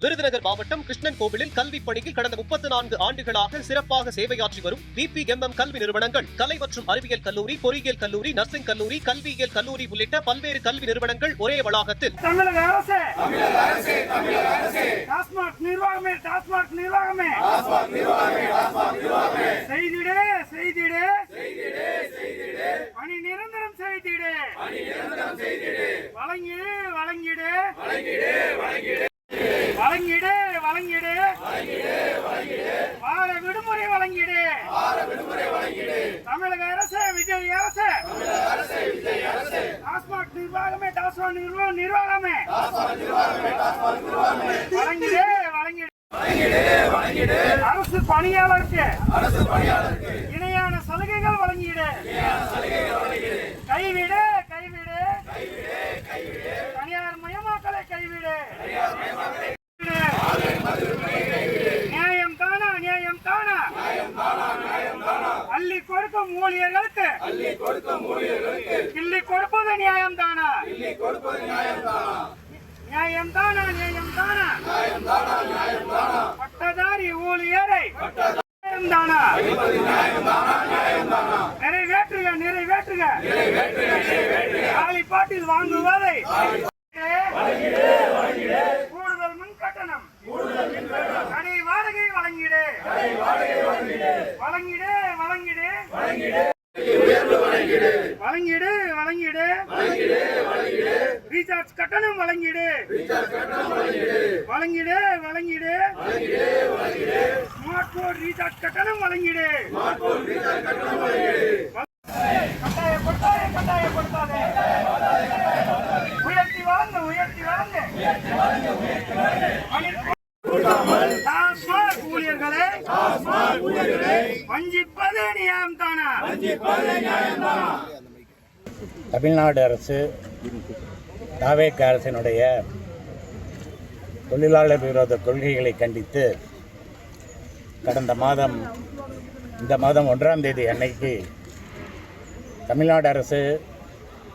விருதுநகர் மாவட்டம் கிருஷ்ணன் கோவிலில் கல்விப் பணியில் கடந்த 34 ஆண்டுகளாக சிறப்பாக சேவையாற்றி வரும் BPMM கல்வி நிறுவனங்கள், கலை மற்றும் அறிவியல் கல்லூரி, பொறியியல் கல்லூரி, நர்சிங் கல்லூரி, கல்வியியல் கல்லூரி உள்ளிட்ட பல்வேறு கல்வி நிறுவனங்கள் ஒரே வளாகத்தில் தமிழக அரசே டாஸ்மாக் நிர்வாகமே செய்திடு பணி நிரந்தரம் செய்திடு வழங்கிடு வார விடுமுறை வழங்கிடு தமிழக அரசு விஜய் அரசு டாஸ்மாக் நிர்வாகமே வழங்கிடு அரசு பணியாளருக்கு இணையான சலுகைகள் வழங்கிடு கைவிடு தனியார் மயமாக்கலை கைவிடு நியாயம் தானா அள்ளி கொடுக்கும் ஊழியர்களுக்கு கிள்ளி கொடுப்பது நியாயம் தானா பட்டதாரி ஊழியரை நிறைவேற்றுக காலிப்பாட்டில் வாங்குவதை கூடுதல் மின் கட்டணம் கடை வாடகை வழங்கிடு ரீசார்ஜ் கட்டணம் வழங்கிடு ஸ்மார்ட் போன் ரீசார்ஜ் கட்டணம் வழங்கிடு கட்டாயப்படுத்தாதே உயர்த்தி வாங்க டாஸ்மாக் ஊழியர்களை வஞ்சிப்பது நியாயம் தானா? தமிழ்நாடு அரசு தாவேக அரசினுடைய தொழிலாளர் விரோத கொள்கைகளை கண்டித்து கடந்த மாதம் இந்த மாதம் 1ஆம் தேதி அன்னைக்கு தமிழ்நாடு அரசு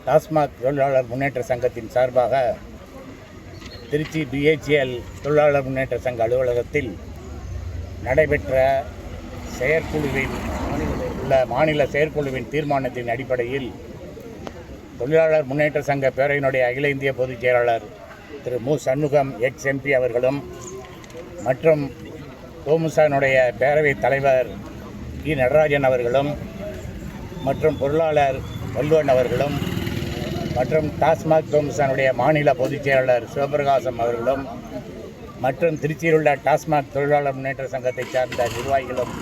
டாஸ்மாக் தொழிலாளர் முன்னேற்ற சங்கத்தின் சார்பாக திருச்சி BHEL தொழிலாளர் முன்னேற்ற சங்க அலுவலகத்தில் நடைபெற்ற மாநில செயற்குழுவின் தீர்மானத்தின் அடிப்படையில் தொழிலாளர் முன்னேற்ற சங்க பேரவையினுடைய அகில இந்திய பொதுச் செயலாளர் திரு மு. சண்முகம் ex-MP அவர்களும் மற்றும் தோமுசானுடைய பேரவைத் தலைவர் இ. நடராஜன் அவர்களும் மற்றும் பொருளாளர் வல்லுவன் அவர்களும் மற்றும் டாஸ்மாக் தோமுசானுடைய மாநில பொதுச் செயலாளர் சிவபிரகாசம் அவர்களும் மற்றும் திருச்சியில் உள்ள டாஸ்மாக் தொழிலாளர் முன்னேற்ற சங்கத்தை சார்ந்த நிர்வாகிகளும்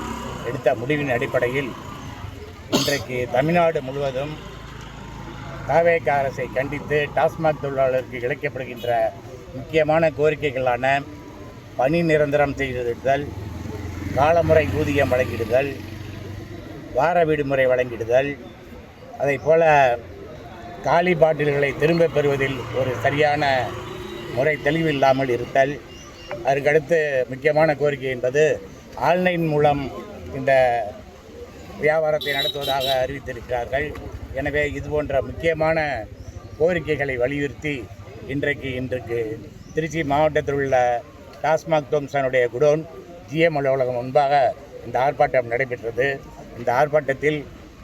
எடுத்த முடிவின் அடிப்படையில் இன்றைக்கு தமிழ்நாடு முழுவதும் தாவேக அரசை கண்டித்து டாஸ்மாக் தொழிலாளருக்கு இழைக்கப்படுகின்ற முக்கியமான கோரிக்கைகளான பணி நிரந்தரம் செய்திடுதல், காலமுறை ஊதியம் வழங்கிடுதல், வார விடுமுறை வழங்கிடுதல், அதைப்போல காலி பாட்டில்களை திரும்பப் பெறுவதில் ஒரு சரியான முறை தெளிவில்லாமல் இருத்தல், அதற்கடுத்து முக்கியமான கோரிக்கை என்பது ஆன்லைன் மூலம் இந்த வியாபாரத்தை நடத்துவதாக அறிவித்திருக்கிறார்கள். எனவே இதுபோன்ற முக்கியமான கோரிக்கைகளை வலியுறுத்தி இன்றைக்கு திருச்சி மாவட்டத்தில் உள்ள டாஸ்மாக் தோம்சானுடைய குடோன் GM அலுவலகம் முன்பாக இந்த ஆர்ப்பாட்டம் நடைபெற்றது. இந்த ஆர்ப்பாட்டத்தில்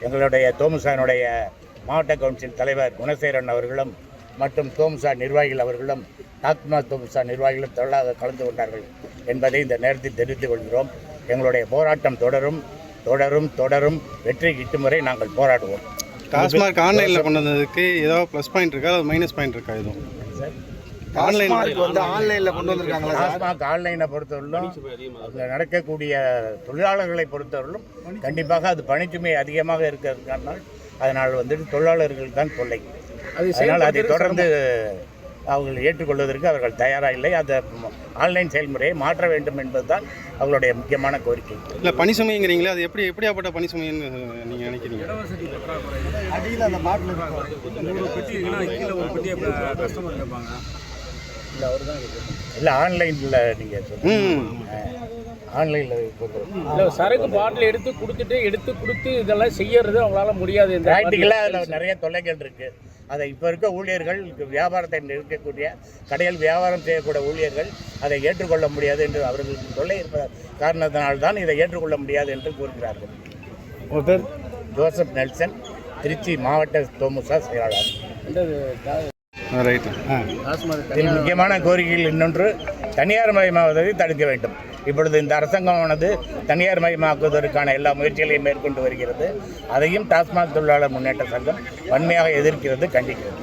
எங்களுடைய தோமுசானுடைய மாவட்ட கவுன்சில் தலைவர் குணசேகரன் அவர்களும் மற்றும் தோமுசா நிர்வாகிகள் அவர்களும் டாஸ்மாக் தோமுசா நிர்வாகிகளும் தொழிலாக கலந்து கொண்டார்கள் என்பதை இந்த நேரத்தில் தெரிவித்துக் கொள்கிறோம். எங்களுடைய போராட்டம் தொடரும் வெற்றி கிட்டும் வரை நாங்கள் போராடுவோம். டாஸ்மாக் ஆன்லைனில் கொண்டு வந்ததுக்கு ஏதாவது ப்ளஸ் பாயிண்ட் இருக்கா, அது மைனஸ் பாயிண்ட் இருக்கா? எதுவும் ஆன்லைனில் கொண்டு வந்திருக்காங்களா? டாஸ்மாக் ஆன்லைனை பொறுத்தவரையிலும் அதில் நடக்கக்கூடிய தொழிலாளர்களை பொறுத்தவரையிலும் கண்டிப்பாக அது பணிச்சுமை அதிகமாக இருக்கிறதுனால் அதனால் தொழிலாளர்கள் தான் தொல்லை. அதனால் அதை தொடர்ந்து அவர்கள் ஏற்றுக்கொள்வதற்கு அவர்கள் தயாராக இல்லை. அந்த ஆன்லைன் செயல்முறையை மாற்ற வேண்டும் என்பதுதான் அவர்களுடைய முக்கியமான கோரிக்கை. இல்லை பணி சுமைங்கிறீங்களே, அது எப்படியாப்பட்ட பணி சுமைன்னு நீங்கள் நினைக்கிறீங்க? அடியில் அந்த பாட்டில் இல்லை ஆன்லைனில் நீங்கள் ஆன்லைனில் இல்லை சரக்கு பாட்டில் எடுத்து கொடுத்து இதெல்லாம் செய்யறது அவங்களால முடியாது. ப்ராக்டிக்கலாக அதில் நிறைய தொல்லைகள் இருக்குது. அதை இப்போ இருக்க ஊழியர்கள் வியாபாரத்தை இருக்கக்கூடிய கடையில் வியாபாரம் செய்யக்கூடிய ஊழியர்கள் அதை ஏற்றுக்கொள்ள முடியாது என்று அவர்களுக்கு தொல்லை இருப்ப காரணத்தினால்தான் இதை ஏற்றுக்கொள்ள முடியாது என்று கூறுகிறார்கள். உங்கள் பேர்? ஜோசப் நெல்சன், திருச்சி மாவட்ட தொமுசா செயலாளர். ரைட்டு. இதில் முக்கியமான கோரிக்கைகள் இன்னொன்று தனியார் மயமாவதை தடுக்க வேண்டும். இப்பொழுது இந்த அரசாங்கமானது தனியார் மயமாக்குவதற்கான எல்லா முயற்சிகளையும் மேற்கொண்டு வருகிறது. அதையும் டாஸ்மாக் தொழிலாளர் முன்னேற்ற சங்கம் வன்மையாக எதிர்க்கிறது, கண்டிக்கிறது.